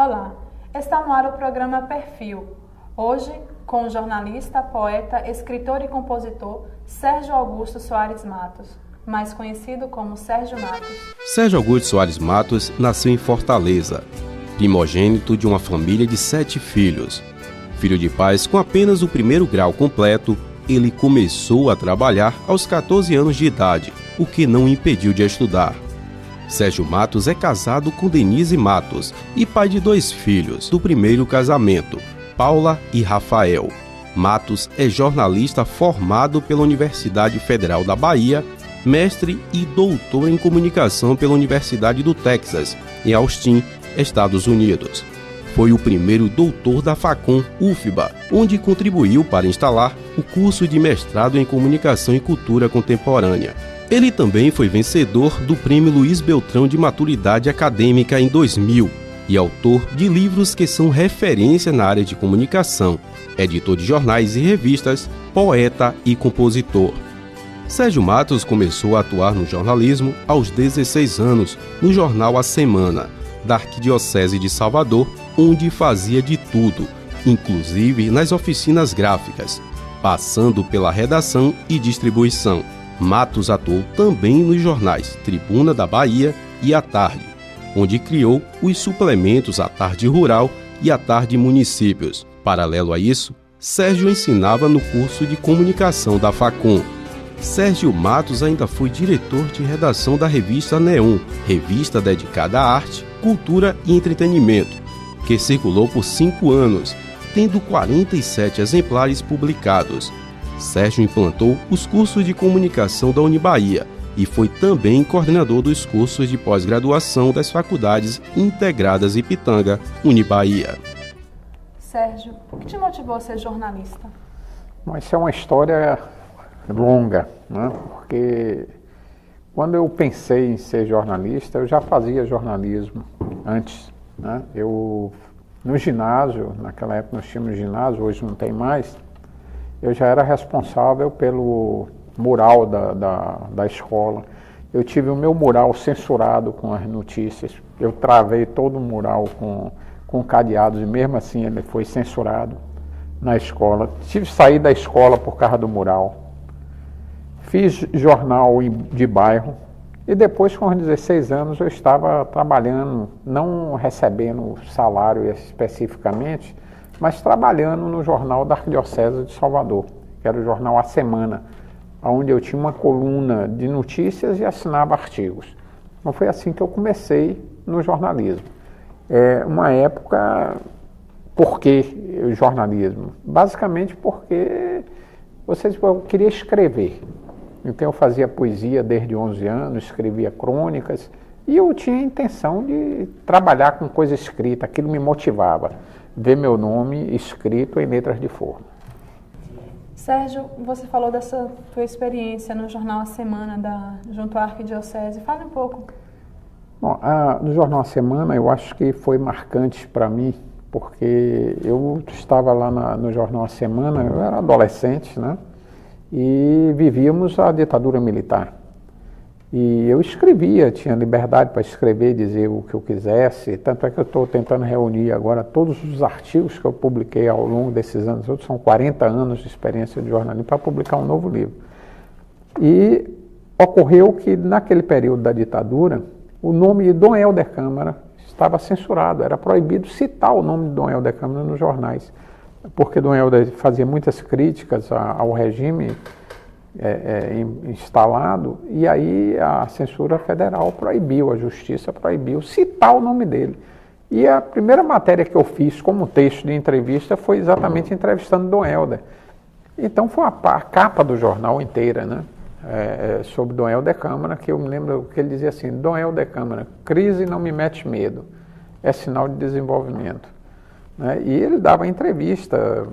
Olá, está no ar o programa Perfil. Hoje, com o jornalista, poeta, escritor e compositor Sérgio Augusto Soares Matos, mais conhecido como Sérgio Matos. Sérgio Augusto Soares Matos nasceu em Fortaleza, primogênito de uma família de 7 filhos. Filho de pais com apenas o primeiro grau completo, ele começou a trabalhar aos 14 anos de idade, o que não o impediu de estudar. Sérgio Matos é casado com Denise Matos e pai de 2 filhos do primeiro casamento, Paula e Rafael. Matos é jornalista formado pela Universidade Federal da Bahia, mestre e doutor em comunicação pela Universidade do Texas, em Austin, Estados Unidos. Foi o primeiro doutor da Facom UFBA, onde contribuiu para instalar o curso de mestrado em Comunicação e Cultura Contemporânea. Ele também foi vencedor do Prêmio Luiz Beltrão de Maturidade Acadêmica em 2000 e autor de livros que são referência na área de comunicação, editor de jornais e revistas, poeta e compositor. Sérgio Matos começou a atuar no jornalismo aos 16 anos no jornal A Semana, da Arquidiocese de Salvador, onde fazia de tudo, inclusive nas oficinas gráficas, passando pela redação e distribuição. Matos atuou também nos jornais Tribuna da Bahia e A Tarde, onde criou os suplementos A Tarde Rural e A Tarde Municípios. Paralelo a isso, Sérgio ensinava no curso de comunicação da Facom. Sérgio Matos ainda foi diretor de redação da revista Neon, revista dedicada à arte, cultura e entretenimento, que circulou por 5 anos, tendo 47 exemplares publicados. Sérgio implantou os cursos de comunicação da Unibahia e foi também coordenador dos cursos de pós-graduação das faculdades integradas Ipitanga, Unibahia. Sérgio, o que te motivou a ser jornalista? Bom, isso é uma história longa, né? Porque quando eu pensei em ser jornalista, eu já fazia jornalismo antes, né? No ginásio, naquela época nós tínhamos ginásio, hoje não tem mais, eu já era responsável pelo mural da escola. Eu tive o meu mural censurado com as notícias. Eu travei todo o mural com cadeados e mesmo assim ele foi censurado na escola. Tive que sair da escola por causa do mural. Fiz jornal de bairro e depois, com os 16 anos, eu estava trabalhando, não recebendo salário especificamente, mas trabalhando no jornal da Arquidiocese de Salvador, que era o jornal A Semana, onde eu tinha uma coluna de notícias e assinava artigos. Então foi assim que eu comecei no jornalismo. Uma época, por que o jornalismo? Basicamente porque eu queria escrever. Então eu fazia poesia desde 11 anos, escrevia crônicas, e eu tinha a intenção de trabalhar com coisa escrita, aquilo me motivava. Ver meu nome escrito em letras de forno. Sérgio, você falou dessa tua experiência no jornal A Semana junto à Arquidiocese. Fale um pouco. Bom, no jornal A Semana eu acho que foi marcante para mim, porque eu estava lá no jornal A Semana, eu era adolescente, né? E vivíamos a ditadura militar. E eu escrevia, tinha liberdade para escrever, dizer o que eu quisesse, tanto é que eu estou tentando reunir agora todos os artigos que eu publiquei ao longo desses anos, são 40 anos de experiência de jornalismo, para publicar um novo livro. E ocorreu que naquele período da ditadura, o nome de Dom Helder Câmara estava censurado, era proibido citar o nome de Dom Helder Câmara nos jornais, porque Dom Helder fazia muitas críticas ao regime instalado, e aí a censura federal proibiu, a justiça proibiu citar o nome dele. E a primeira matéria que eu fiz como texto de entrevista foi exatamente entrevistando Dom Helder. Então foi a capa do jornal inteira, né? Sobre Dom Helder Câmara, que eu me lembro que ele dizia assim: Dom Helder Câmara, crise não me mete medo, é sinal de desenvolvimento. Né? E ele dava entrevista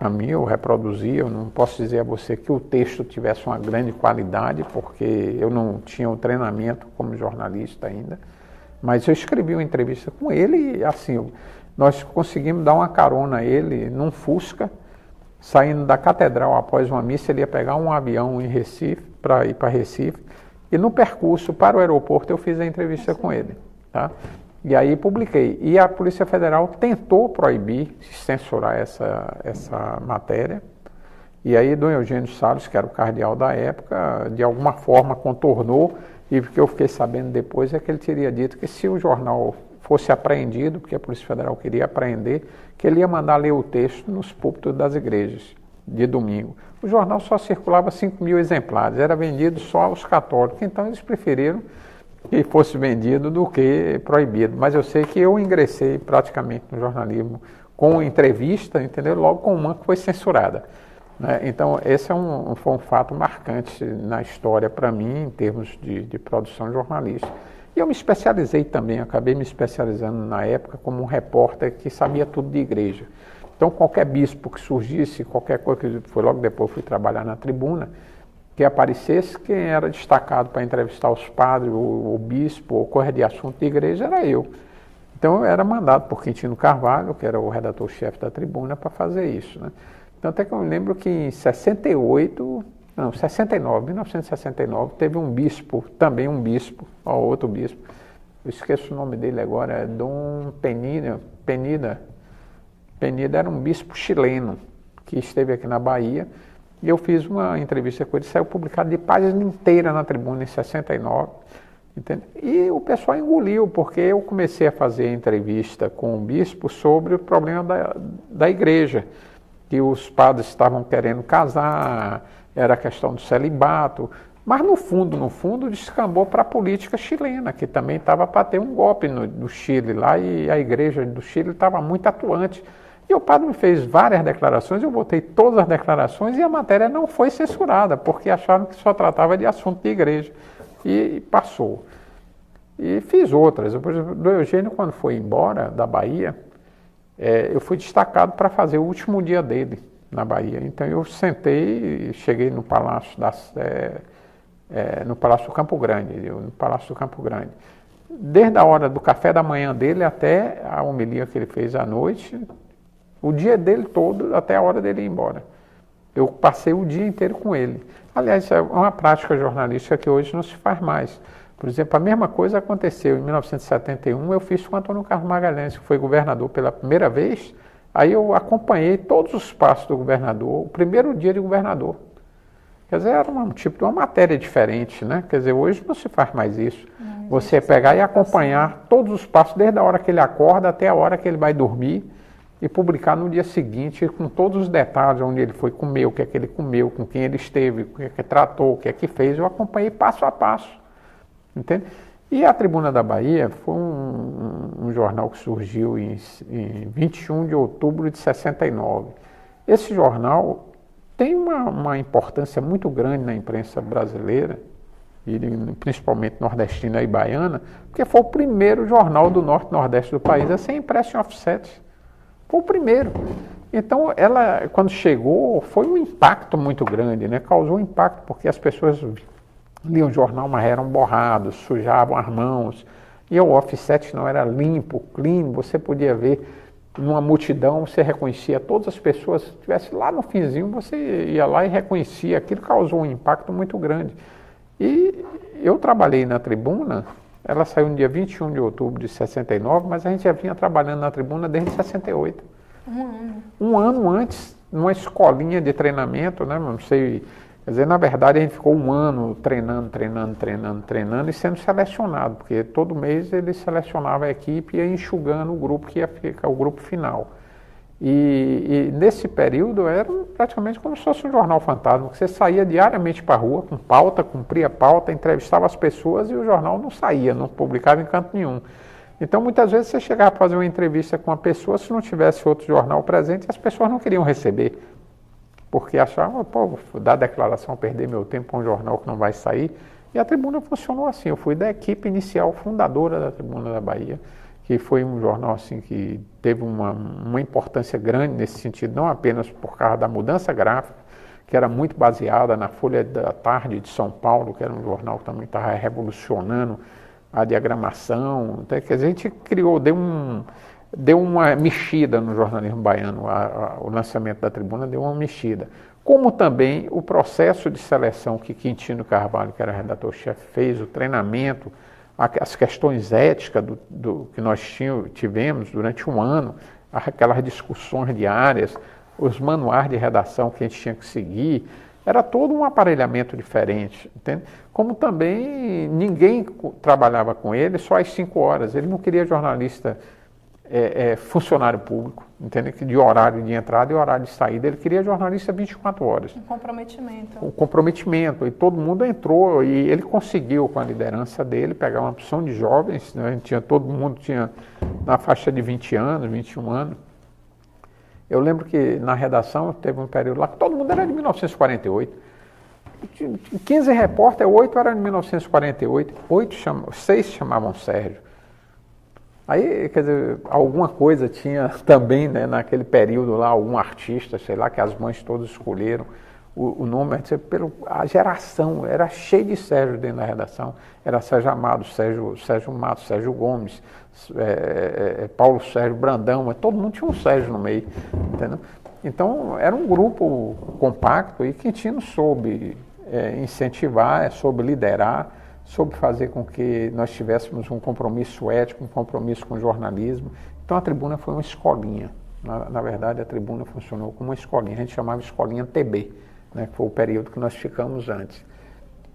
a mim, eu reproduzia, eu não posso dizer a você que o texto tivesse uma grande qualidade, porque eu não tinha o treinamento como jornalista ainda, mas eu escrevi uma entrevista com ele e assim, nós conseguimos dar uma carona a ele num Fusca, saindo da catedral após uma missa, ele ia pegar um avião em Recife, para ir para Recife, e no percurso para o aeroporto eu fiz a entrevista com ele. Tá? E aí publiquei. E a Polícia Federal tentou proibir, censurar essa matéria. E aí Dom Eugênio Salles, que era o cardeal da época, de alguma forma contornou, e o que eu fiquei sabendo depois é que ele teria dito que se o jornal fosse apreendido, porque a Polícia Federal queria apreender, que ele ia mandar ler o texto nos púlpitos das igrejas, de domingo. O jornal só circulava 5.000 exemplares, era vendido só aos católicos, então eles preferiram que fosse vendido do que proibido. Mas eu sei que eu ingressei praticamente no jornalismo com entrevista, entendeu? Logo com uma que foi censurada. Né? Então, esse foi um fato marcante na história para mim, em termos de produção jornalística. E eu me especializei também, acabei me especializando na época como um repórter que sabia tudo de igreja. Então, qualquer bispo que surgisse, qualquer coisa, que foi logo depois fui trabalhar na Tribuna, que aparecesse, quem era destacado para entrevistar os padres, o bispo, ou coisa de assunto de igreja, era eu. Então, eu era mandado por Quintino Carvalho, que era o redator-chefe da Tribuna, para fazer isso. Né? Então, até que eu me lembro que em 1969, teve um bispo, também um bispo, outro bispo, eu esqueço o nome dele agora, é Dom Penida era um bispo chileno, que esteve aqui na Bahia, e eu fiz uma entrevista com ele, saiu publicado de página inteira na Tribuna em 69, entende? E o pessoal engoliu, porque eu comecei a fazer entrevista com o bispo sobre o problema da igreja, que os padres estavam querendo casar, era a questão do celibato, mas no fundo descambou para a política chilena, que também estava para ter um golpe no Chile lá, e a igreja do Chile estava muito atuante. E o padre me fez várias declarações, eu botei todas as declarações e a matéria não foi censurada, porque acharam que só tratava de assunto de igreja. E passou. E fiz outras. Por exemplo, do Eugênio, quando foi embora da Bahia, eu fui destacado para fazer o último dia dele na Bahia. Então eu sentei, cheguei no Palácio do Campo Grande, Desde a hora do café da manhã dele até a homilia que ele fez à noite, o dia dele todo, até a hora dele ir embora. Eu passei o dia inteiro com ele. Aliás, é uma prática jornalística que hoje não se faz mais. Por exemplo, a mesma coisa aconteceu em 1971, eu fiz com Antônio Carlos Magalhães, que foi governador pela primeira vez. Aí eu acompanhei todos os passos do governador, o primeiro dia de governador. Quer dizer, era um tipo de uma matéria diferente, né? Quer dizer, hoje não se faz mais isso. Você pegar e acompanhar todos os passos, desde a hora que ele acorda até a hora que ele vai dormir, e publicar no dia seguinte com todos os detalhes, onde ele foi comer, o que é que ele comeu, com quem ele esteve, o que é que tratou, o que é que fez. Eu acompanhei passo a passo. Entende? E a Tribuna da Bahia foi um jornal que surgiu em 21 de outubro de 69. Esse jornal tem uma importância muito grande na imprensa brasileira, e principalmente nordestina e baiana, porque foi o primeiro jornal do norte e nordeste do país a ser impresso em offset. Foi o primeiro. Então, ela, quando chegou, foi um impacto muito grande, né? Causou um impacto, porque as pessoas liam o jornal, mas eram borrados, sujavam as mãos. E o offset não era limpo, clean, você podia ver numa multidão, você reconhecia todas as pessoas. Se estivesse lá no finzinho, você ia lá e reconhecia. Aquilo causou um impacto muito grande. E eu trabalhei na Tribuna. Ela saiu no dia 21 de outubro de 69, mas a gente já vinha trabalhando na Tribuna desde 68. Um ano antes, numa escolinha de treinamento, né? Não sei, quer dizer, na verdade a gente ficou um ano treinando e sendo selecionado, porque todo mês ele selecionava a equipe e ia enxugando o grupo que ia ficar o grupo final. E nesse período era praticamente como se fosse um jornal fantasma, que você saía diariamente para a rua, com pauta, cumpria pauta, entrevistava as pessoas e o jornal não saía, não publicava em canto nenhum. Então muitas vezes você chegava a fazer uma entrevista com uma pessoa, se não tivesse outro jornal presente, as pessoas não queriam receber, porque achavam, pô, dar declaração, perder meu tempo com um jornal que não vai sair. E a Tribuna funcionou assim, eu fui da equipe inicial fundadora da Tribuna da Bahia, que foi um jornal assim, que teve uma importância grande nesse sentido, não apenas por causa da mudança gráfica, que era muito baseada na Folha da Tarde de São Paulo, que era um jornal que também estava revolucionando a diagramação. Então, quer dizer, a gente criou, deu uma mexida no jornalismo baiano, o lançamento da Tribuna deu uma mexida. Como também o processo de seleção que Quintino Carvalho, que era redator-chefe, fez, o treinamento, as questões éticas que nós tivemos durante um ano, aquelas discussões diárias, os manuais de redação que a gente tinha que seguir, era todo um aparelhamento diferente, entende? Como também ninguém trabalhava com ele só às 5 horas, ele não queria jornalista funcionário público, entende? De horário de entrada e horário de saída, ele queria jornalista 24 horas. Um comprometimento. O comprometimento, e todo mundo entrou, e ele conseguiu, com a liderança dele, pegar uma opção de jovens, né? Todo mundo tinha na faixa de 20 anos, 21 anos. Eu lembro que na redação teve um período lá que todo mundo era de 1948. 15 repórteres, 8 eram de 1948, 6 chamavam Sérgio. Aí, quer dizer, alguma coisa tinha também, né, naquele período lá, algum artista, sei lá, que as mães todas escolheram o nome, a geração, era cheio de Sérgio dentro da redação. Era Sérgio Amado, Sérgio Matos, Sérgio Gomes, Paulo Sérgio Brandão, mas todo mundo tinha um Sérgio no meio, entendeu? Então, era um grupo compacto e Quintino soube incentivar, soube liderar, soube fazer com que nós tivéssemos um compromisso ético, um compromisso com o jornalismo. Então a tribuna foi uma escolinha. Na verdade, a tribuna funcionou como uma escolinha. A gente chamava escolinha TB, né, que foi o período que nós ficamos antes.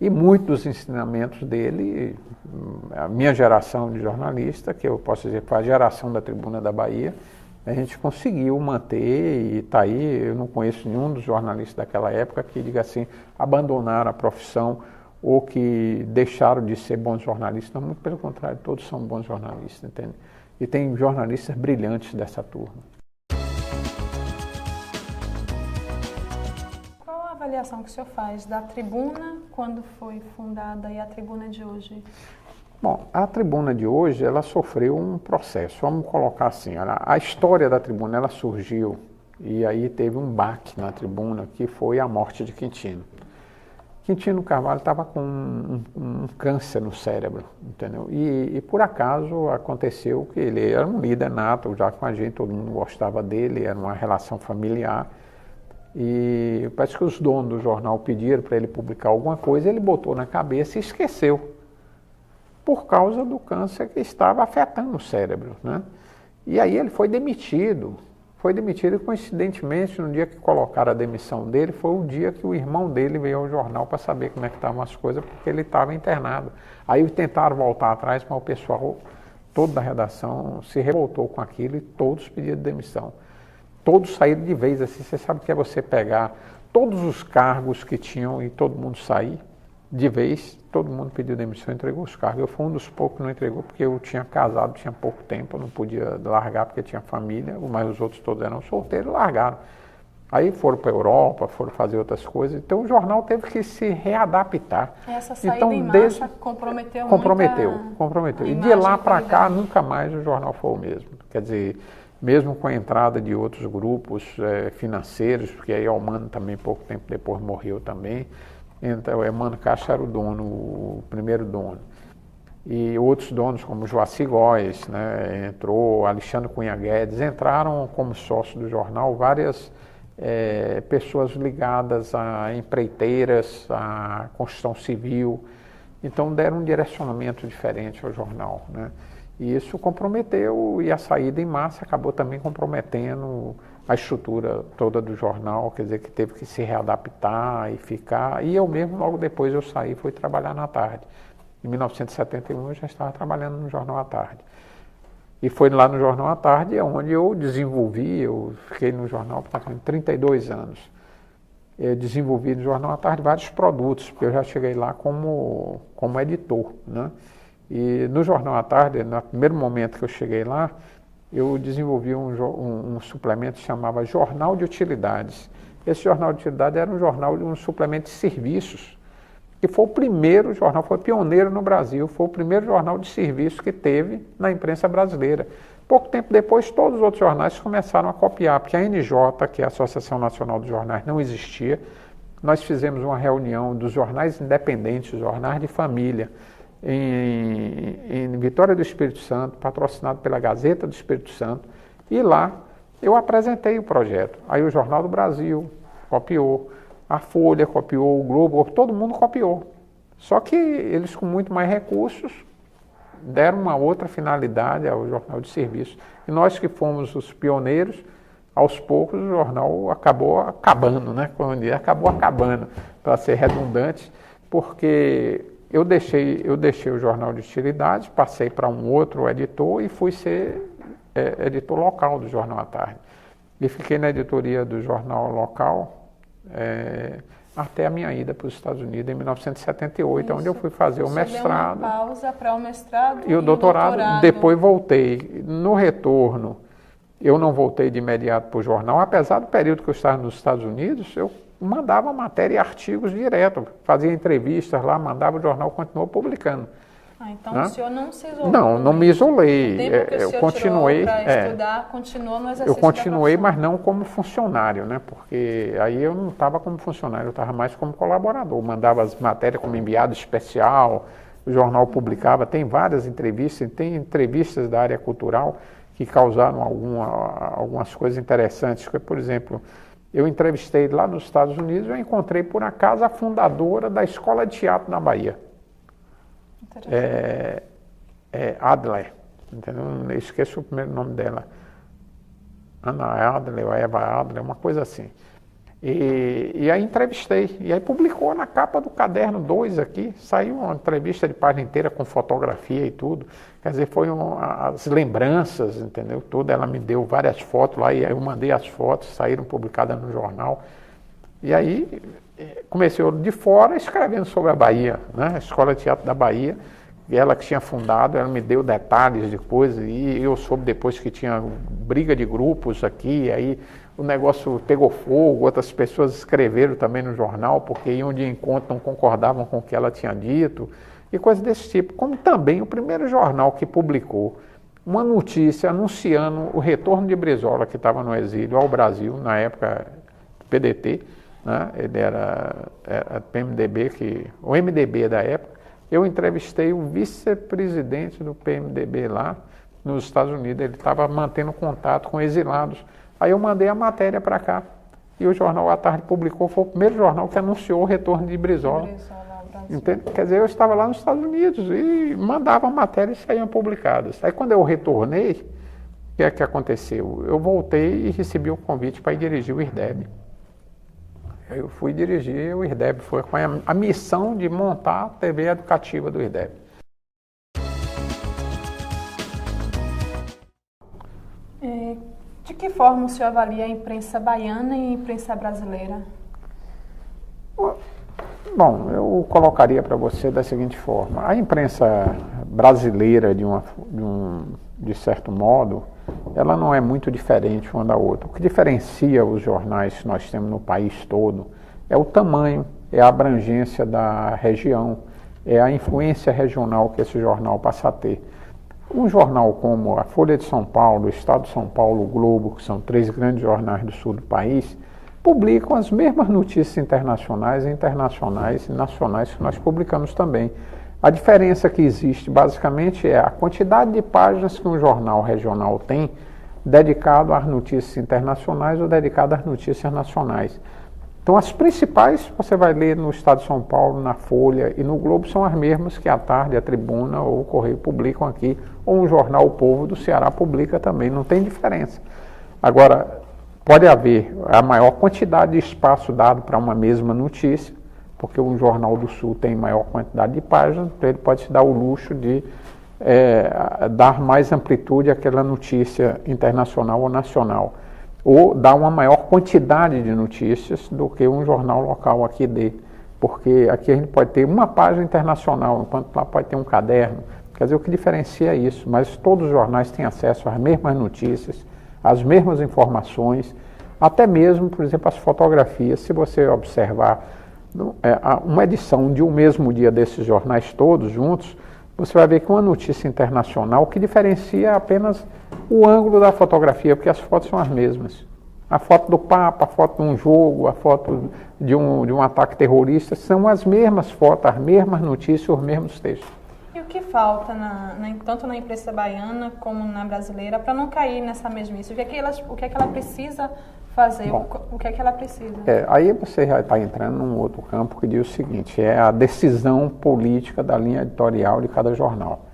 E muitos dos ensinamentos dele, a minha geração de jornalista, que eu posso dizer foi a geração da Tribuna da Bahia, a gente conseguiu manter e está aí. Eu não conheço nenhum dos jornalistas daquela época que diga assim, abandonaram a profissão ou que deixaram de ser bons jornalistas. Não, muito pelo contrário, todos são bons jornalistas, entende? E tem jornalistas brilhantes dessa turma. Qual a avaliação que o senhor faz da Tribuna quando foi fundada e a Tribuna de hoje? Bom, a Tribuna de hoje, ela sofreu um processo, vamos colocar assim, a história da Tribuna, ela surgiu e aí teve um baque na Tribuna, que foi a morte de Quintino. Quintino Carvalho estava com um câncer no cérebro, entendeu? E por acaso aconteceu que ele era um líder nato, já com a gente, todo mundo gostava dele, era uma relação familiar. E parece que os donos do jornal pediram para ele publicar alguma coisa, ele botou na cabeça e esqueceu, por causa do câncer que estava afetando o cérebro, né? E aí ele foi demitido. Foi demitido, coincidentemente, no dia que colocaram a demissão dele, foi o dia que o irmão dele veio ao jornal para saber como é que estavam as coisas, porque ele estava internado. Aí tentaram voltar atrás, mas o pessoal, todo da redação, se revoltou com aquilo e todos pediram demissão. Todos saíram de vez, assim, você sabe o que é você pegar todos os cargos que tinham e todo mundo sair de vez, todo mundo pediu demissão e entregou os cargos. Eu fui um dos poucos que não entregou, porque eu tinha casado, tinha pouco tempo, eu não podia largar porque tinha família, mas os outros todos eram solteiros e largaram. Aí foram para a Europa, foram fazer outras coisas, então o jornal teve que se readaptar. Essa saída então, em massa comprometeu. E de lá para cá, nunca mais o jornal foi o mesmo. Quer dizer, mesmo com a entrada de outros grupos financeiros, porque aí o Almano também, pouco tempo depois, morreu também. Então, o Emmanuel Caixa era o dono, o primeiro dono. E outros donos, como Joaci Góes, né, entrou, Alexandre Cunha Guedes, entraram como sócio do jornal várias pessoas ligadas a empreiteiras, a construção civil. Então, deram um direcionamento diferente ao jornal, né? E isso comprometeu, e a saída em massa acabou também comprometendo a estrutura toda do jornal, quer dizer, que teve que se readaptar e ficar. E eu mesmo, logo depois eu saí e fui trabalhar na tarde. Em 1971 eu já estava trabalhando no Jornal à Tarde. E foi lá no Jornal à Tarde onde eu desenvolvi, eu fiquei no jornal por 32 anos. Eu desenvolvi no Jornal à Tarde vários produtos, porque eu já cheguei lá como editor, né? E no Jornal à Tarde, no primeiro momento que eu cheguei lá, eu desenvolvi um suplemento que chamava Jornal de Utilidades. Esse Jornal de Utilidades era um suplemento de serviços, que foi o primeiro jornal, foi pioneiro no Brasil, foi o primeiro jornal de serviço que teve na imprensa brasileira. Pouco tempo depois, todos os outros jornais começaram a copiar, porque a NJ, que é a Associação Nacional dos Jornais, não existia. Nós fizemos uma reunião dos jornais independentes, jornais de família, em Vitória do Espírito Santo, patrocinado pela Gazeta do Espírito Santo, e lá eu apresentei o projeto. Aí o Jornal do Brasil copiou, a Folha copiou, o Globo, todo mundo copiou. Só que eles com muito mais recursos deram uma outra finalidade ao jornal de serviço. E nós que fomos os pioneiros, aos poucos o jornal acabou acabando, né? Acabou acabando, para ser redundante, porque eu deixei o jornal de utilidade, passei para um outro editor e fui ser editor local do Jornal à Tarde. E fiquei na editoria do jornal local até a minha ida para os Estados Unidos em 1978, onde eu fui fazer o mestrado. Deu uma pausa para o mestrado e o doutorado. Depois voltei. No retorno, eu não voltei de imediato para o jornal, apesar do período que eu estava nos Estados Unidos, eu mandava matéria e artigos direto, fazia entrevistas lá, mandava, o jornal continuou publicando. Então o senhor não se isolou? Não me isolei. O tempo que o senhor continuei para estudar, continuou no exercício Eu continuei, mas não como funcionário, né? Porque aí eu não estava como funcionário, eu estava mais como colaborador. Mandava as matérias como enviado especial, o jornal publicava, tem várias entrevistas, tem entrevistas da área cultural que causaram algumas coisas interessantes. Por exemplo, eu entrevistei lá nos Estados Unidos, eu encontrei por acaso a fundadora da Escola de Teatro na Bahia. Adler, entendeu? Eu esqueço o primeiro nome dela. Ana Adler, ou Eva Adler, uma coisa assim. E aí entrevistei, e aí publicou na capa do caderno 2 aqui, saiu uma entrevista de página inteira com fotografia e tudo. Quer dizer, foi as lembranças, entendeu? Tudo, ela me deu várias fotos lá, e aí eu mandei as fotos, saíram publicadas no jornal. E aí comecei de fora escrevendo sobre a Bahia, né? A Escola de Teatro da Bahia, ela que tinha fundado, ela me deu detalhes de coisas, e eu soube depois que tinha briga de grupos aqui, aí o negócio pegou fogo, outras pessoas escreveram também no jornal, porque iam de encontro, não concordavam com o que ela tinha dito, e coisas desse tipo. Como também o primeiro jornal que publicou uma notícia anunciando o retorno de Brizola, que estava no exílio, ao Brasil, na época PDT, né? Ele era PMDB, o MDB da época. Eu entrevistei o vice-presidente do PMDB lá nos Estados Unidos, ele estava mantendo contato com exilados. Aí eu mandei a matéria para cá, e o Jornal à Tarde publicou, foi o primeiro jornal que anunciou o retorno de Brizola. Entende? Quer dizer, eu estava lá nos Estados Unidos e mandava matérias e saíam publicadas. Aí quando eu retornei, o que é que aconteceu? Eu voltei e recebi o convite para ir dirigir o IRDEB. Eu fui dirigir o IRDEB, foi com a missão de montar a TV educativa do IRDEB. De que forma o senhor avalia a imprensa baiana e a imprensa brasileira? Bom, eu colocaria para você da seguinte forma. A imprensa brasileira, de certo modo, ela não é muito diferente uma da outra. O que diferencia os jornais que nós temos no país todo é o tamanho, é a abrangência da região, é a influência regional que esse jornal passa a ter. Um jornal como a Folha de São Paulo, o Estado de São Paulo, o Globo, que são 3 grandes jornais do sul do país, publicam as mesmas notícias internacionais e nacionais que nós publicamos também. A diferença que existe, basicamente, é a quantidade de páginas que um jornal regional tem dedicado às notícias internacionais ou dedicado às notícias nacionais. Então, as principais, você vai ler no Estado de São Paulo, na Folha e no Globo, são as mesmas que a Tarde, a Tribuna ou o Correio publicam aqui, ou um jornal O Povo do Ceará publica também, não tem diferença. Agora, pode haver a maior quantidade de espaço dado para uma mesma notícia, porque um jornal do Sul tem maior quantidade de páginas, então ele pode se dar o luxo de dar mais amplitude àquela notícia internacional ou nacional, ou dar uma maior quantidade de notícias do que um jornal local aqui dê, porque aqui a gente pode ter uma página internacional, enquanto lá pode ter um caderno. Quer dizer, o que diferencia é isso, mas todos os jornais têm acesso às mesmas notícias, às mesmas informações, até mesmo, por exemplo, as fotografias. Se você observar uma edição de um mesmo dia desses jornais todos juntos, você vai ver que uma notícia internacional, o que diferencia é apenas o ângulo da fotografia, porque as fotos são as mesmas. A foto do Papa, a foto de um jogo, a foto de um ataque terrorista, são as mesmas fotos, as mesmas notícias, os mesmos textos. E o que falta, tanto na imprensa baiana como na brasileira, para não cair nessa mesmice? O que é que ela precisa fazer? Bom, o que é que ela precisa? Aí você já está entrando num outro campo que diz o seguinte, é a decisão política da linha editorial de cada jornal.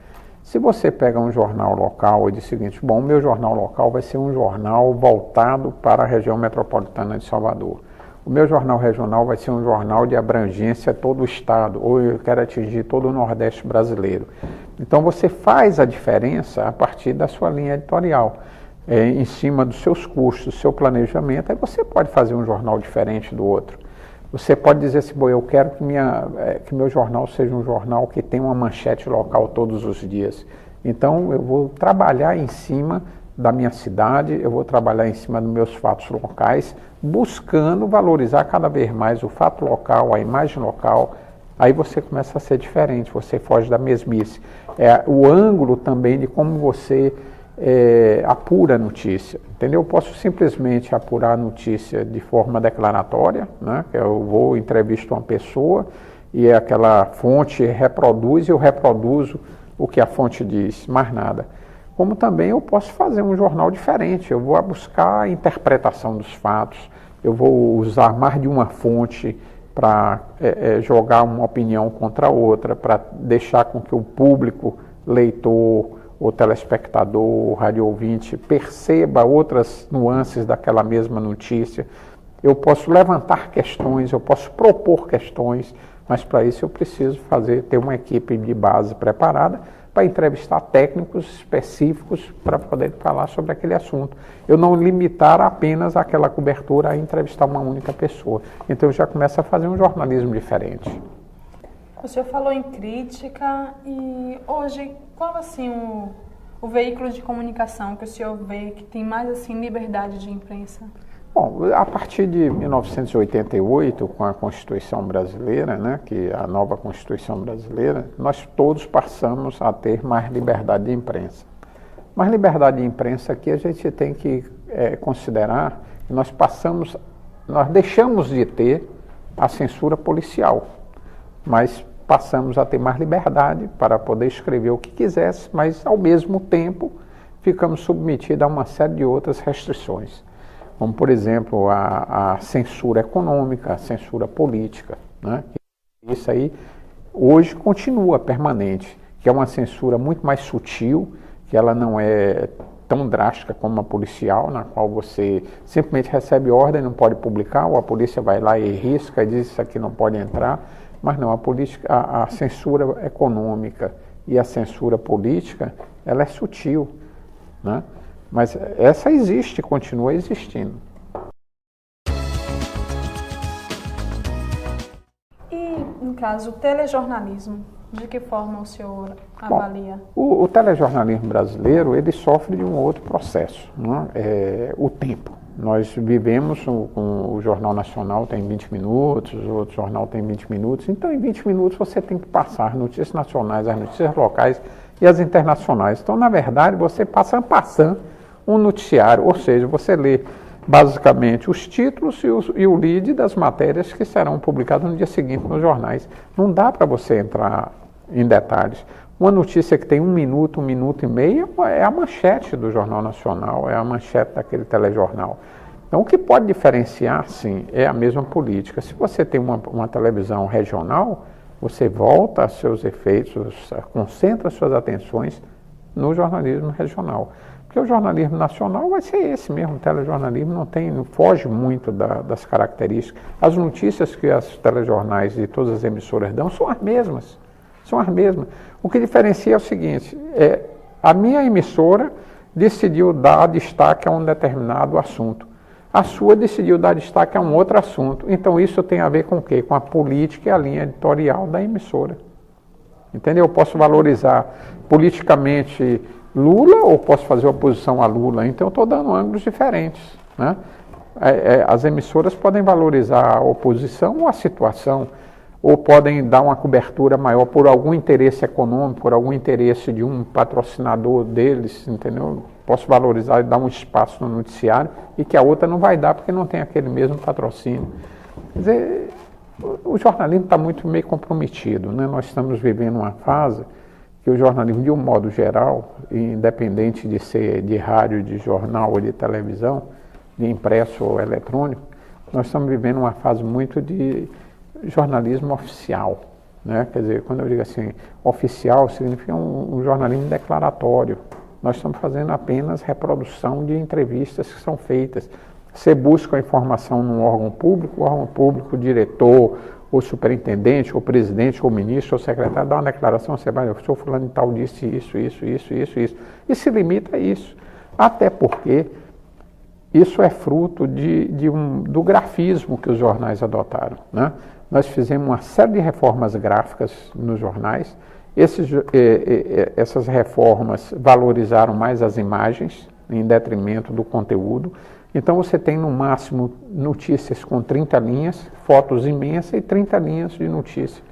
Se você pega um jornal local e diz o seguinte, bom, o meu jornal local vai ser um jornal voltado para a região metropolitana de Salvador. O meu jornal regional vai ser um jornal de abrangência a todo o estado, ou eu quero atingir todo o Nordeste brasileiro. Então você faz a diferença a partir da sua linha editorial, em cima dos seus custos, do seu planejamento, aí você pode fazer um jornal diferente do outro. Você pode dizer assim, bom, eu quero que meu jornal seja um jornal que tenha uma manchete local todos os dias. Então eu vou trabalhar em cima da minha cidade, eu vou trabalhar em cima dos meus fatos locais, buscando valorizar cada vez mais o fato local, a imagem local. Aí você começa a ser diferente, você foge da mesmice. O ângulo também de como você apura a notícia, entendeu? Eu posso simplesmente apurar a notícia de forma declaratória, né? Eu vou entrevisto uma pessoa e aquela fonte reproduz e eu reproduzo o que a fonte diz, mais nada. Como também eu posso fazer um jornal diferente, eu vou buscar a interpretação dos fatos, eu vou usar mais de uma fonte para jogar uma opinião contra a outra, para deixar com que o público, leitor, o telespectador, o rádio ouvinte, perceba outras nuances daquela mesma notícia. Eu posso levantar questões, eu posso propor questões, mas para isso eu preciso ter uma equipe de base preparada para entrevistar técnicos específicos para poder falar sobre aquele assunto. Eu não limitar apenas aquela cobertura a entrevistar uma única pessoa. Então eu já começo a fazer um jornalismo diferente. O senhor falou em crítica e hoje, qual assim o veículo de comunicação que o senhor vê que tem mais assim liberdade de imprensa? Bom, a partir de 1988, com a Constituição Brasileira, né, que é a nova Constituição Brasileira, nós todos passamos a ter mais liberdade de imprensa. Mas liberdade de imprensa aqui a gente tem que considerar que nós deixamos de ter a censura policial, mas passamos a ter mais liberdade para poder escrever o que quisesse, mas ao mesmo tempo ficamos submetidos a uma série de outras restrições, como por exemplo a censura econômica, a censura política, né? Isso aí hoje continua permanente, que é uma censura muito mais sutil, que ela não é tão drástica como a policial, na qual você simplesmente recebe ordem, não pode publicar, ou a polícia vai lá e risca e diz isso aqui não pode entrar. Mas não, a censura econômica e a censura política, ela é sutil, né? Mas essa existe, continua existindo. E, no caso, o telejornalismo, de que forma o senhor avalia? Bom, o telejornalismo brasileiro, ele sofre de um outro processo, né? O tempo. Nós vivemos com o Jornal Nacional tem 20 minutos, o outro jornal tem 20 minutos, então em 20 minutos você tem que passar as notícias nacionais, as notícias locais e as internacionais. Então, na verdade, você passa um noticiário, ou seja, você lê basicamente os títulos e o lead das matérias que serão publicadas no dia seguinte nos jornais. Não dá para você entrar em detalhes. Uma notícia que tem 1 minuto e meio, é a manchete do Jornal Nacional, é a manchete daquele telejornal. Então, o que pode diferenciar, sim, é a mesma política. Se você tem uma televisão regional, você volta a seus efeitos, concentra suas atenções no jornalismo regional. Porque o jornalismo nacional vai ser esse mesmo, o telejornalismo não foge muito das características. As notícias que os telejornais e todas as emissoras dão são as mesmas. O que diferencia é o seguinte, a minha emissora decidiu dar destaque a um determinado assunto. A sua decidiu dar destaque a um outro assunto. Então isso tem a ver com o quê? Com a política e a linha editorial da emissora. Entendeu? Eu posso valorizar politicamente Lula ou posso fazer oposição a Lula. Então eu estou dando ângulos diferentes, né? As emissoras podem valorizar a oposição ou a situação, ou podem dar uma cobertura maior por algum interesse econômico, por algum interesse de um patrocinador deles, entendeu? Posso valorizar e dar um espaço no noticiário e que a outra não vai dar porque não tem aquele mesmo patrocínio. Quer dizer, o jornalismo está muito meio comprometido, né? Nós estamos vivendo uma fase que o jornalismo, de um modo geral, independente de ser de rádio, de jornal ou de televisão, de impresso ou eletrônico, nós estamos vivendo uma fase muito de jornalismo oficial, né? Quer dizer, quando eu digo assim, oficial significa um jornalismo declaratório. Nós estamos fazendo apenas reprodução de entrevistas que são feitas. Você busca a informação num órgão público, o órgão público, o diretor, ou superintendente, ou presidente, ou ministro, ou secretário, dá uma declaração, você vai, eu sou fulano de tal, disse isso. E se limita a isso. Até porque isso é fruto do grafismo que os jornais adotaram, né? Nós fizemos uma série de reformas gráficas nos jornais. Essas reformas valorizaram mais as imagens, em detrimento do conteúdo. Então você tem no máximo notícias com 30 linhas, fotos imensas e 30 linhas de notícia.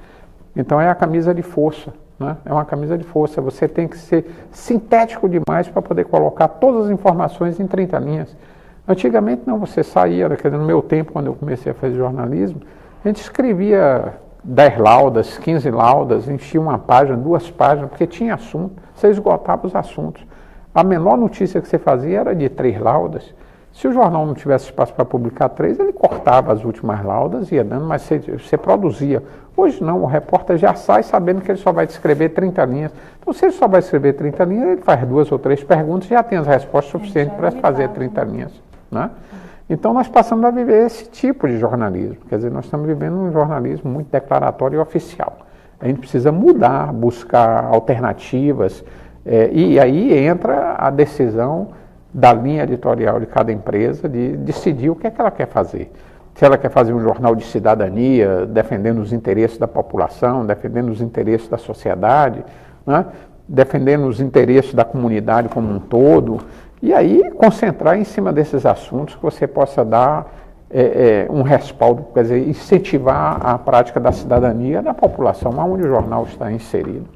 Então é a camisa de força, né? É uma camisa de força. Você tem que ser sintético demais para poder colocar todas as informações em 30 linhas. Antigamente não, você saía, no meu tempo, quando eu comecei a fazer jornalismo, a gente escrevia 10 laudas, 15 laudas, enchia uma página, 2 páginas, porque tinha assunto, você esgotava os assuntos. A menor notícia que você fazia era de 3 laudas. Se o jornal não tivesse espaço para publicar 3, ele cortava as últimas laudas e ia dando, mas você produzia. Hoje não, o repórter já sai sabendo que ele só vai escrever 30 linhas. Então, se ele só vai escrever 30 linhas, ele faz 2 ou 3 perguntas e já tem as respostas suficientes para fazer 30 linhas, né? Então, nós passamos a viver esse tipo de jornalismo. Quer dizer, nós estamos vivendo um jornalismo muito declaratório e oficial. A gente precisa mudar, buscar alternativas, e aí entra a decisão da linha editorial de cada empresa de decidir o que é que ela quer fazer. Se ela quer fazer um jornal de cidadania, defendendo os interesses da população, defendendo os interesses da sociedade, né? Defendendo os interesses da comunidade como um todo, e aí concentrar em cima desses assuntos que você possa dar um respaldo, quer dizer, incentivar a prática da cidadania da população, onde o jornal está inserido.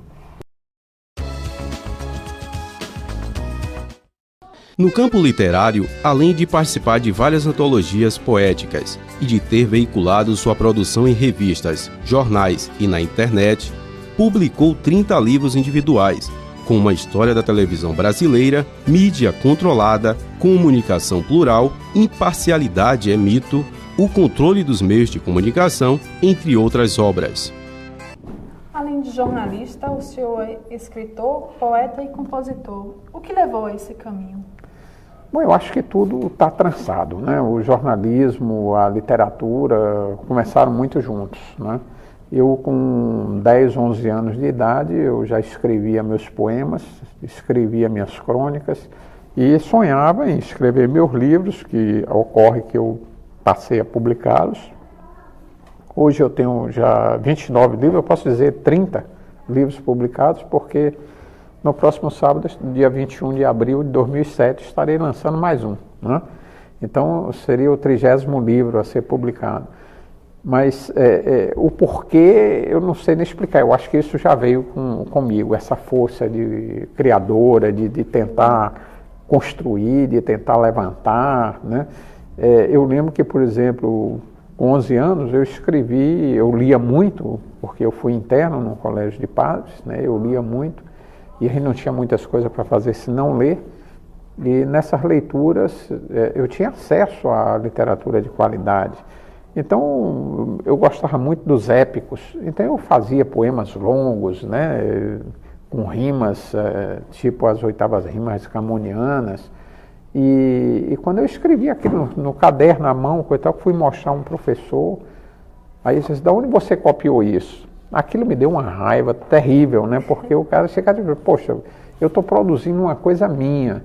No campo literário, além de participar de várias antologias poéticas e de ter veiculado sua produção em revistas, jornais e na internet, publicou 30 livros individuais, com uma história da televisão brasileira, mídia controlada, comunicação plural, imparcialidade é mito, o controle dos meios de comunicação, entre outras obras. Além de jornalista, o senhor é escritor, poeta e compositor. O que levou a esse caminho? Bom, eu acho que tudo está trançado, né? O jornalismo, a literatura começaram muito juntos, né? Eu, com 10, 11 anos de idade, eu já escrevia meus poemas, escrevia minhas crônicas e sonhava em escrever meus livros, que ocorre que eu passei a publicá-los. Hoje eu tenho já 29 livros, eu posso dizer 30 livros publicados, porque no próximo sábado, dia 21 de abril de 2007, estarei lançando mais um, né? Então seria o 30º livro a ser publicado. Mas o porquê eu não sei nem explicar. Eu acho que isso já veio comigo, essa força de criadora, de tentar construir, de tentar levantar, né? Eu lembro que, por exemplo, com 11 anos eu lia muito, porque eu fui interno no colégio de padres, né? Eu lia muito e a gente não tinha muitas coisas para fazer senão ler. E nessas leituras eu tinha acesso à literatura de qualidade. Então, eu gostava muito dos épicos, então eu fazia poemas longos, né, com rimas, tipo as 8º rimas camonianas, e quando eu escrevia aquilo no caderno, à mão, coisa, fui mostrar a um professor, aí ele disse, de onde você copiou isso? Aquilo me deu uma raiva terrível, né, porque o cara chegava e disse, poxa, eu estou produzindo uma coisa minha.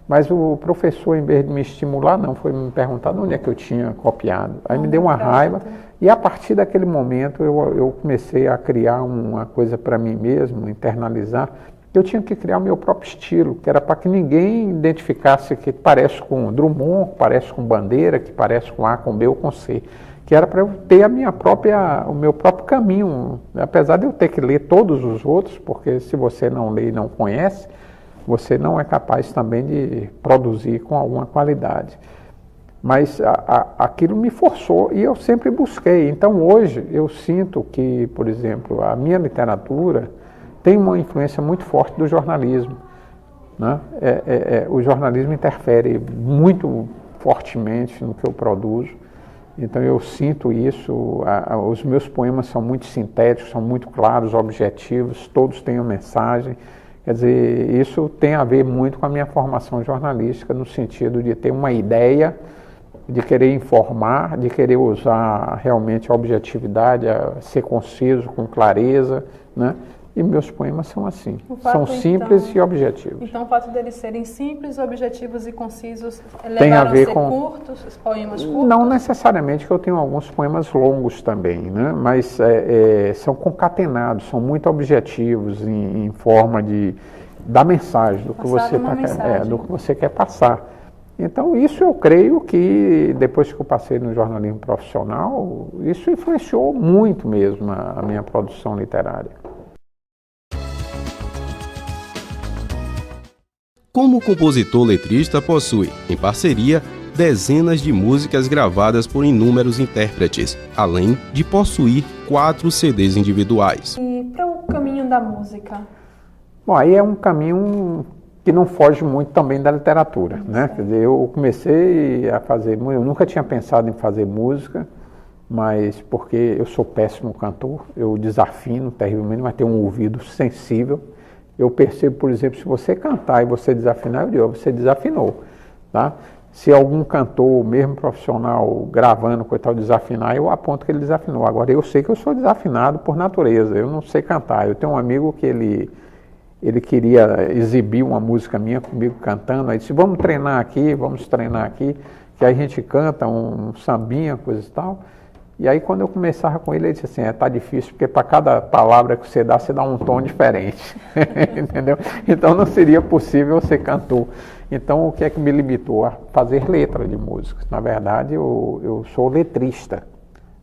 Mas o professor, em vez de me estimular, não, foi me perguntar de onde é que eu tinha copiado. Aí me deu uma raiva, e a partir daquele momento eu comecei a criar uma coisa para mim mesmo, internalizar. Eu tinha que criar o meu próprio estilo, que era para que ninguém identificasse que parece com Drummond, que parece com Bandeira, que parece com A, com B ou com C. Que era para eu ter o meu próprio caminho, apesar de eu ter que ler todos os outros, porque se você não lê e não conhece, você não é capaz também de produzir com alguma qualidade. Mas aquilo me forçou e eu sempre busquei. Então hoje eu sinto que, por exemplo, a minha literatura tem uma influência muito forte do jornalismo, né? O jornalismo interfere muito fortemente no que eu produzo. Então eu sinto isso, os meus poemas são muito sintéticos, são muito claros, objetivos, todos têm uma mensagem. Quer dizer, isso tem a ver muito com a minha formação jornalística, no sentido de ter uma ideia, de querer informar, de querer usar realmente a objetividade, a ser conciso, com clareza, né? E meus poemas são assim, são simples e objetivos. Então o fato deles serem simples, objetivos e concisos levaram a ser curtos, os poemas curtos? Não necessariamente, que eu tenho alguns poemas longos também, né? Mas são concatenados, são muito objetivos em forma da mensagem, do que você quer passar. Então isso eu creio que depois que eu passei no jornalismo profissional, isso influenciou muito mesmo a minha produção literária. Como compositor letrista, possui, em parceria, dezenas de músicas gravadas por inúmeros intérpretes, além de possuir 4 CDs individuais. E para o caminho da música? Bom, aí é um caminho que não foge muito também da literatura, né? Quer dizer, eu comecei a fazer, eu nunca tinha pensado em fazer música, mas porque eu sou péssimo cantor, eu desafino terrivelmente, mas tenho um ouvido sensível. Eu percebo, por exemplo, se você cantar e você desafinar, eu digo, você desafinou, tá? Se algum cantor, mesmo profissional, gravando, coitado, desafinar, eu aponto que ele desafinou. Agora, eu sei que eu sou desafinado por natureza, eu não sei cantar. Eu tenho um amigo que ele queria exibir uma música minha comigo cantando, aí disse, vamos treinar aqui, que aí a gente canta um sambinha, coisa e tal. E aí quando eu começava com ele disse assim, tá difícil, porque para cada palavra que você dá um tom diferente, entendeu? Então não seria possível ser cantor. Então o que é que me limitou? A fazer letra de músicas. Na verdade eu sou letrista,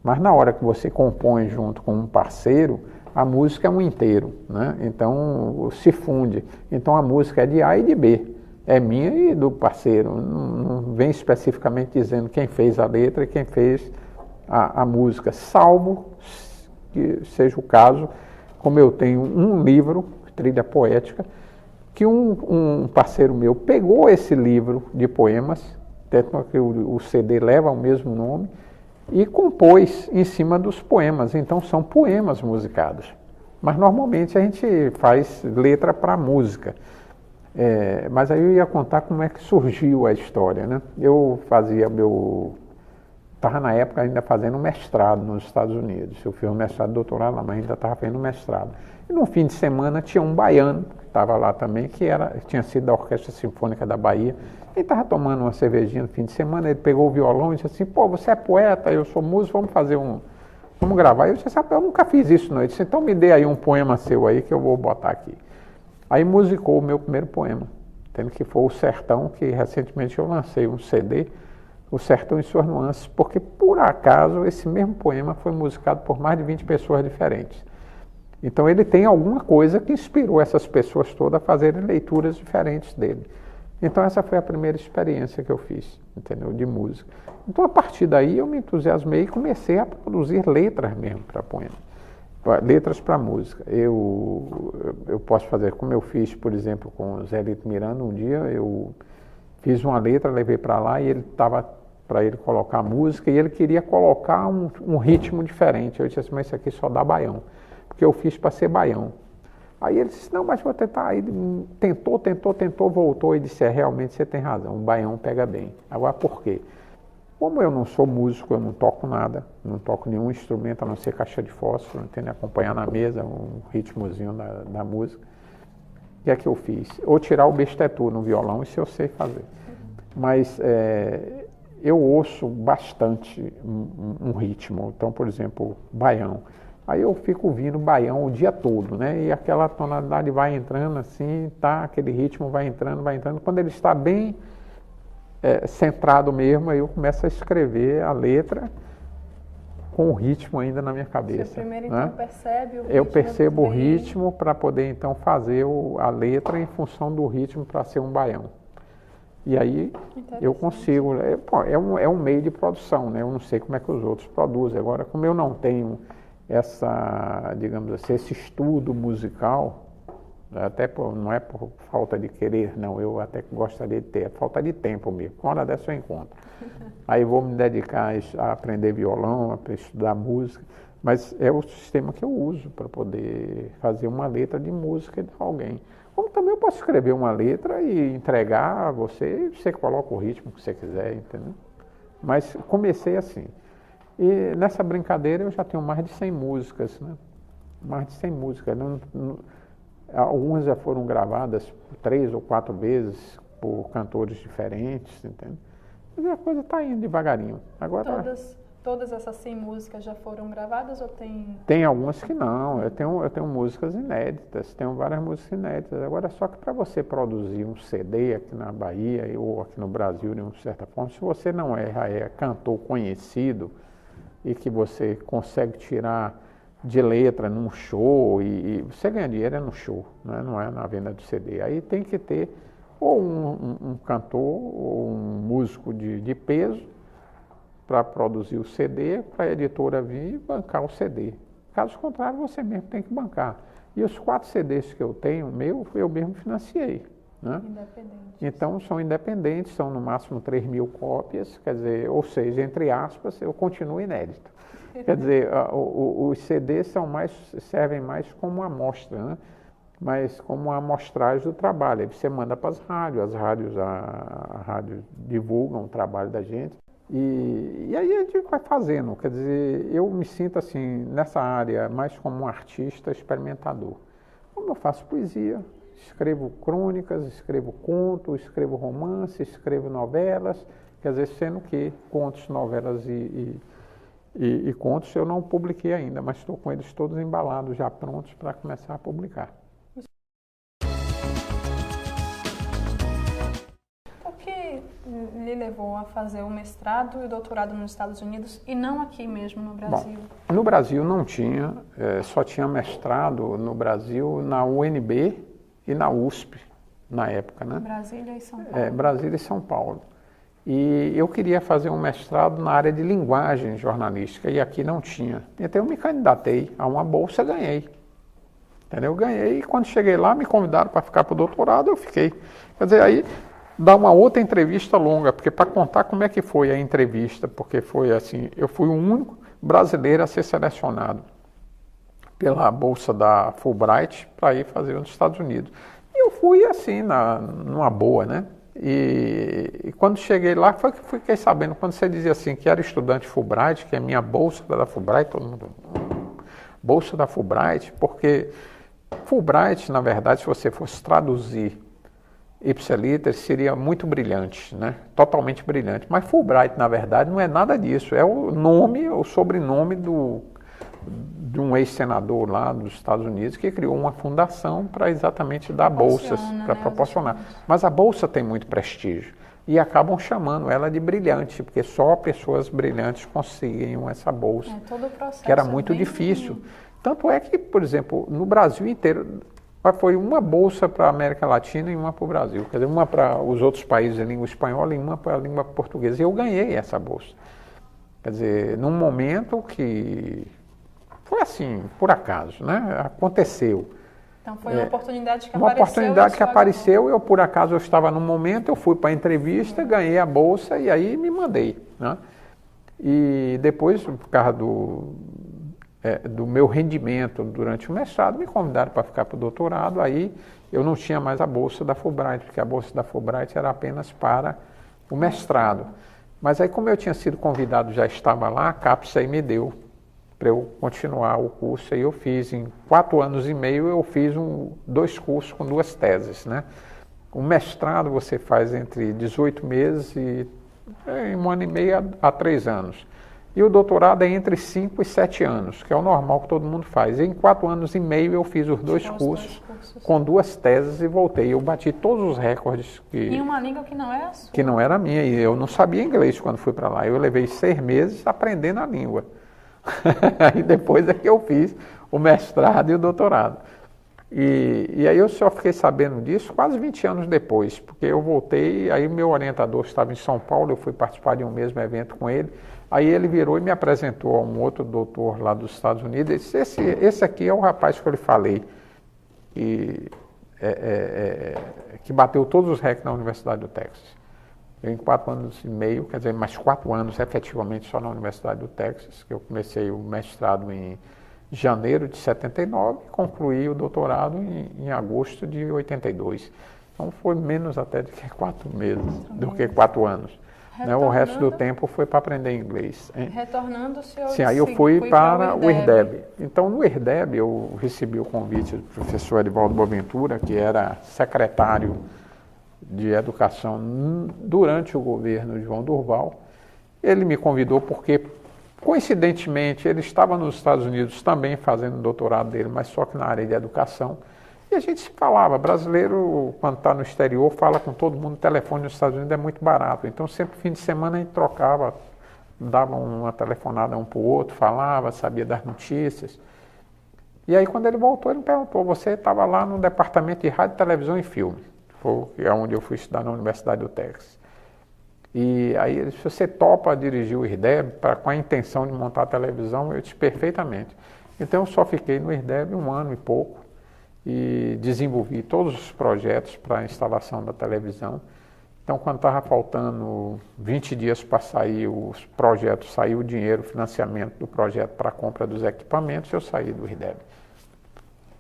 mas na hora que você compõe junto com um parceiro, a música é um inteiro, né? Então se funde. Então a música é de A e de B, é minha e do parceiro. Não vem especificamente dizendo quem fez a letra e quem fez a música, salvo que seja o caso, como eu tenho um livro, Trilha Poética, que um parceiro meu pegou esse livro de poemas, tanto que o CD leva o mesmo nome, e compôs em cima dos poemas. Então são poemas musicados. Mas normalmente a gente faz letra para música. Mas aí eu ia contar como é que surgiu a história, né? Eu fazia estava na época ainda fazendo mestrado nos Estados Unidos. Eu fiz um mestrado e doutorado lá, mas ainda estava fazendo mestrado. E no fim de semana tinha um baiano, que estava lá também, que tinha sido da Orquestra Sinfônica da Bahia. Ele estava tomando uma cervejinha no fim de semana, ele pegou o violão e disse assim, pô, você é poeta, eu sou músico, vamos gravar. Eu disse, eu nunca fiz isso não. Ele disse, então me dê aí um poema seu aí que eu vou botar aqui. Aí musicou o meu primeiro poema, tendo que foi O Sertão, que recentemente eu lancei um CD, O Sertão e Suas Nuances, porque por acaso esse mesmo poema foi musicado por mais de 20 pessoas diferentes. Então ele tem alguma coisa que inspirou essas pessoas todas a fazerem leituras diferentes dele. Então essa foi a primeira experiência que eu fiz, entendeu, de música. Então a partir daí eu me entusiasmei e comecei a produzir letras mesmo para poema, letras para música. Eu posso fazer como eu fiz, por exemplo, com o Zé Lito Miranda. Um dia eu fiz uma letra, levei para lá e ele estava para ele colocar música, e ele queria colocar um ritmo diferente. Eu disse assim, mas isso aqui só dá baião, porque eu fiz para ser baião. Aí ele disse, não, mas vou tentar. Aí ele tentou, voltou e disse, realmente você tem razão, o baião pega bem. Agora por quê? Como eu não sou músico, eu não toco nada, não toco nenhum instrumento, a não ser caixa de fósforo, entende? Acompanhar na mesa um ritmozinho da música. O que é que eu fiz? Ou tirar o bestetu no violão, isso eu sei fazer. Mas eu ouço bastante um ritmo. Então, por exemplo, baião. Aí eu fico ouvindo baião o dia todo, né? E aquela tonalidade vai entrando assim, tá? Aquele ritmo vai entrando. Quando ele está bem centrado mesmo, aí eu começo a escrever a letra com o ritmo ainda na minha cabeça. Você primeiro então percebe o ritmo? Eu percebo o ritmo para poder então fazer a letra em função do ritmo para ser um baião. E aí eu consigo, é um meio de produção, né? Eu não sei como é que os outros produzem. Agora, como eu não tenho digamos assim, esse estudo musical, Até não é por falta de querer, não, eu até gostaria de ter, é falta de tempo mesmo. Uma hora dessa eu encontro. Aí vou me dedicar a aprender violão, a estudar música, mas é o sistema que eu uso para poder fazer uma letra de música de alguém. Como também eu posso escrever uma letra e entregar a você, e você coloca o ritmo que você quiser, entendeu? Mas comecei assim. E nessa brincadeira eu já tenho mais de 100 músicas, né? Mais de 100 músicas. Algumas já foram gravadas 3 ou 4 vezes por cantores diferentes, entende? Mas a coisa está indo devagarinho. Agora, todas essas 100 músicas já foram gravadas ou tem... Tem algumas que não. Eu tenho músicas inéditas, tenho várias músicas inéditas. Agora, só que para você produzir um CD aqui na Bahia ou aqui no Brasil, de uma certa forma, se você não é cantor conhecido e que você consegue tirar de letra num show, e você ganha dinheiro no show, né? Não é na venda do CD. Aí tem que ter ou um cantor ou um músico de peso para produzir o CD, para a editora vir e bancar o CD. Caso contrário, você mesmo tem que bancar. E os 4 CDs que eu tenho, eu mesmo financiei, né? Então são independentes, são no máximo 3.000 cópias, quer dizer, ou seja, entre aspas, eu continuo inédito. Quer dizer, os CDs servem mais como amostra, né? Mas como uma amostragem do trabalho. Aí você manda para as rádios, a rádio divulgam o trabalho da gente. E aí a gente vai fazendo. Quer dizer, eu me sinto assim, nessa área, mais como um artista experimentador. Como eu faço poesia, escrevo crônicas, escrevo contos, escrevo romances, escrevo novelas, quer dizer, sendo que contos, novelas e contos eu não publiquei ainda, mas estou com eles todos embalados, já prontos para começar a publicar. O que lhe levou a fazer o mestrado e o doutorado nos Estados Unidos e não aqui mesmo no Brasil? Bom, no Brasil não tinha, só tinha mestrado no Brasil na UNB e na USP, na época, né? Brasília e São Paulo. Brasília e São Paulo. E eu queria fazer um mestrado na área de linguagem jornalística, e aqui não tinha. Então eu me candidatei a uma bolsa, ganhei. Entendeu? Eu ganhei, e quando cheguei lá, me convidaram para ficar para o doutorado, eu fiquei. Quer dizer, aí dá uma outra entrevista longa, porque para contar como é que foi a entrevista, porque foi assim, eu fui o único brasileiro a ser selecionado pela bolsa da Fulbright para ir fazer nos Estados Unidos. E eu fui assim, numa boa, né? E quando cheguei lá, foi que fiquei sabendo, quando você dizia assim, que era estudante Fulbright, que é minha bolsa da Fulbright, todo mundo, bolsa da Fulbright, porque Fulbright, na verdade, se você fosse traduzir ipsiliter, seria muito brilhante, né? Totalmente brilhante. Mas Fulbright, na verdade, não é nada disso, é o nome, o sobrenome de um ex-senador lá dos Estados Unidos que criou uma fundação para exatamente dar bolsas, para proporcionar. Mas a bolsa tem muito prestígio e acabam chamando ela de brilhante, porque só pessoas brilhantes conseguiam essa bolsa, todo o processo que era muito difícil. Tanto é que, por exemplo, no Brasil inteiro, foi uma bolsa para a América Latina e uma para o Brasil. Quer dizer, uma para os outros países de língua espanhola e uma para a língua portuguesa. E eu ganhei essa bolsa. Quer dizer, num momento que foi assim, por acaso, né? Aconteceu. Então foi uma oportunidade que apareceu. Uma oportunidade que apareceu, eu por acaso eu estava num momento, eu fui para a entrevista, ganhei a bolsa e aí me mandei, né? E depois, por causa do meu rendimento durante o mestrado, me convidaram para ficar para o doutorado, aí eu não tinha mais a bolsa da Fulbright, porque a bolsa da Fulbright era apenas para o mestrado. Mas aí, como eu tinha sido convidado, já estava lá, a CAPES aí me deu para eu continuar o curso, aí eu fiz, em 4 anos e meio, eu fiz 2 cursos com 2 teses, né? O mestrado você faz entre 18 meses e em 1 ano e meio a 3 anos. E o doutorado é entre 5 e 7 anos, que é o normal que todo mundo faz. E em 4 anos e meio eu fiz os 2 cursos com 2 teses e voltei. Eu bati todos os recordes. Em uma língua que não é a sua. Que não era a minha, e eu não sabia inglês quando fui para lá. Eu levei 6 meses aprendendo a língua. Aí depois é que eu fiz o mestrado e o doutorado. E aí eu só fiquei sabendo disso quase 20 anos depois, porque eu voltei, aí meu orientador estava em São Paulo, eu fui participar de um mesmo evento com ele, aí ele virou e me apresentou a um outro doutor lá dos Estados Unidos, e disse, esse aqui é o rapaz que eu lhe falei, e que bateu todos os recordes na Universidade do Texas. Eu, em 4 anos e meio, quer dizer, mais 4 anos efetivamente só na Universidade do Texas, que eu comecei o mestrado em janeiro de 79 e concluí o doutorado em agosto de 82. Então foi menos até do que 4 meses, do que 4 anos. Né? O resto do tempo foi para aprender inglês. Hein? Retornando, o senhor... Sim, aí eu fui para o IRDEB. Então, no IRDEB, eu recebi o convite do professor Edivaldo Boaventura, que era secretário de Educação durante o governo de João Durval. Ele me convidou porque, coincidentemente, ele estava nos Estados Unidos também fazendo o doutorado dele, mas só que na área de educação. E a gente se falava, brasileiro, quando está no exterior, fala com todo mundo, o telefone nos Estados Unidos é muito barato. Então, sempre fim de semana a gente trocava, dava uma telefonada um para o outro, falava, sabia das notícias. E aí, quando ele voltou, ele me perguntou, você estava lá no departamento de rádio, televisão e filme, que é onde eu fui estudar na Universidade do Texas. E aí ele disse, você topa dirigir o IRDEB com a intenção de montar a televisão? Eu disse, perfeitamente. Então, eu só fiquei no IRDEB 1 ano e pouco, e desenvolvi todos os projetos para a instalação da televisão. Então, quando estava faltando 20 dias para sair os projetos, saiu o dinheiro, o financiamento do projeto para a compra dos equipamentos, eu saí do IRDEB.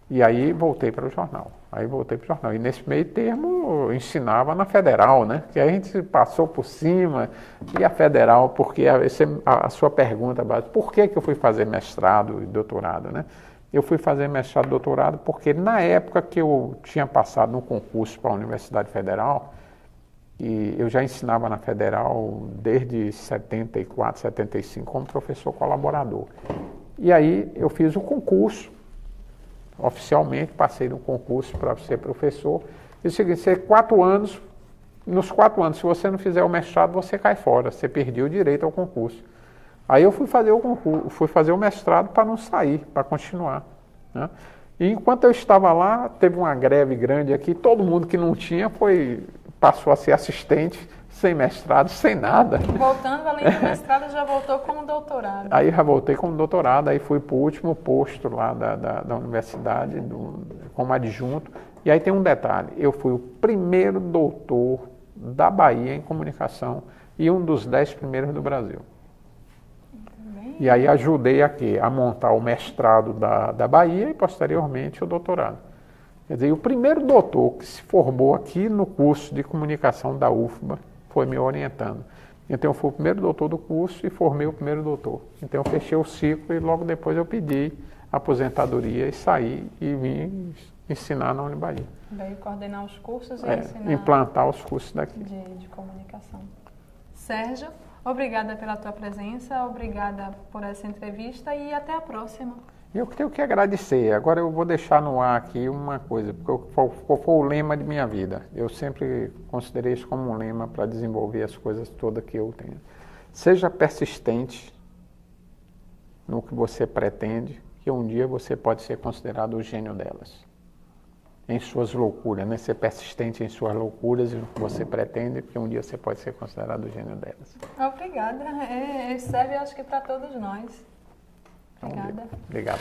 E aí voltei para o jornal. E nesse meio termo eu ensinava na Federal, né? Que a gente passou por cima, e a Federal, porque a sua pergunta básica, por que eu fui fazer mestrado e doutorado, né? Eu fui fazer mestrado e doutorado porque na época que eu tinha passado no concurso para a Universidade Federal, e eu já ensinava na Federal desde 74, 75 como professor colaborador. E aí eu fiz o concurso, oficialmente passei no concurso para ser professor. E o seguinte, você 4 anos, nos 4 anos, se você não fizer o mestrado, você cai fora, você perdeu o direito ao concurso. Aí eu fui fazer o concurso, fui fazer o mestrado para não sair, para continuar. Né? E enquanto eu estava lá, teve uma greve grande aqui, todo mundo que não tinha passou a ser assistente, sem mestrado, sem nada. Voltando além do mestrado, já voltou como doutorado. Aí já voltei como doutorado, aí fui para o último posto lá da universidade, como adjunto. E aí tem um detalhe, eu fui o primeiro doutor da Bahia em comunicação e um dos 10 primeiros do Brasil. E aí ajudei a montar o mestrado da Bahia e, posteriormente, o doutorado. Quer dizer, o primeiro doutor que se formou aqui no curso de comunicação da UFBA foi me orientando. Então, eu fui o primeiro doutor do curso e formei o primeiro doutor. Então, eu fechei o ciclo e logo depois eu pedi aposentadoria e saí e vim ensinar na Unibahia. Veio coordenar os cursos e ensinar... Implantar os cursos daqui. De comunicação. Sérgio, obrigada pela tua presença, obrigada por essa entrevista e até a próxima. Eu tenho que agradecer. Agora eu vou deixar no ar aqui uma coisa, porque foi o lema de minha vida. Eu sempre considerei isso como um lema para desenvolver as coisas todas que eu tenho. Seja persistente no que você pretende, que um dia você pode ser considerado o gênio delas. Em suas loucuras, né? Ser persistente em suas loucuras e no que você pretende, porque um dia você pode ser considerado o gênio delas. Obrigada. Serve, acho que, para todos nós. Obrigada. Obrigado.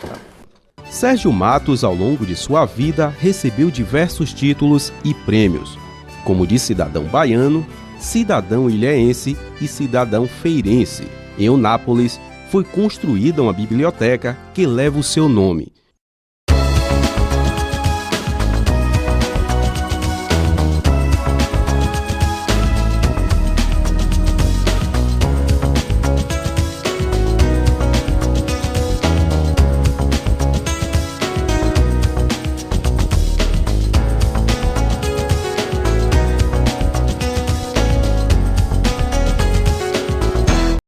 Sérgio Matos, ao longo de sua vida, recebeu diversos títulos e prêmios, como de cidadão baiano, cidadão ilhéense e cidadão feirense. Em Eunápolis, foi construída uma biblioteca que leva o seu nome,